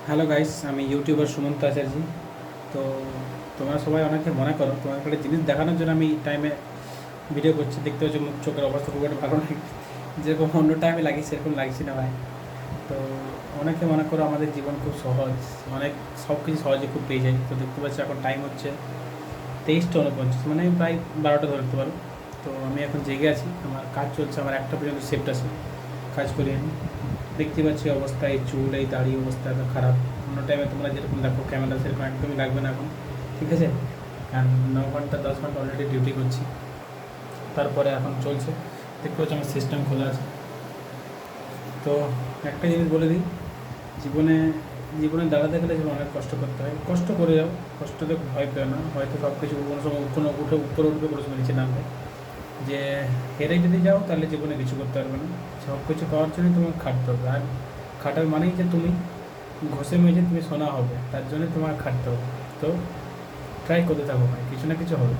Hello guys, আমি YouTuber Sumanta আচার্য। তো তোমরা সবাই অনেকে মনে করো তোমার একটা জিনিস দেখানোর জন্য আমি টাইমে ভিডিও করছি। দেখতে হচ্ছে মুখ চোখের অবস্থা খুব একটা ভালো লাগে, যেরকম অন্য টাইমে লাগি সেরকম লাগছি না ভাই। তো অনেকে মনে করো আমাদের জীবন খুব সহজ, অনেক সব কিছু সহজে খুব পেয়ে যাই। তো দেখতে পাচ্ছি এখন টাইম হচ্ছে 23টা 49, মানে প্রায় 12টা ধরতে পারো। তো আমি এখন জেগে আছি, আমার কাজ চলছে, আমার একটা পর্যন্ত শিফট আছে, কাজ করি আমি। দেখতে পাচ্ছি অবস্থা, এই চুল এই দাড়ি অবস্থা এত খারাপ। অন্য টাইমে তোমরা যেরকম দেখো ক্যামেরা, সেরকম একদমই লাগবে না এখন, ঠিক আছে? কারণ 9 ঘন্টা 10 ঘন্টা অলরেডি ডিউটি করছি, তারপরে এখন চলছে। দেখতে পাচ্ছি আমার সিস্টেম খোলা আছে। তো একটা জিনিস বলে দিই, জীবনে জীবনে দাঁড়াতে গেলে যেমন অনেক কষ্ট করতে হয়, কষ্ট করে যাও, কষ্টতে ভয় পেও না। হয়তো সব কিছু কোনো সময় কোনো উঠে উপরে উঠবে, কোনো সময় নিচে নামবে। যে হেরে যদি যাও তাহলে জীবনে কিছু করতে পারবে না। সব কিছু পাওয়ার জন্য তোমাকে খাটতে হবে, আর খাটার মানেই যে তুমি ঘষে মেজে তুমি সোনা হবে, তার জন্য তোমাকে খাটতে হবে। তো ট্রাই করতে থাকো ভাই, কিছু না কিছু হবে।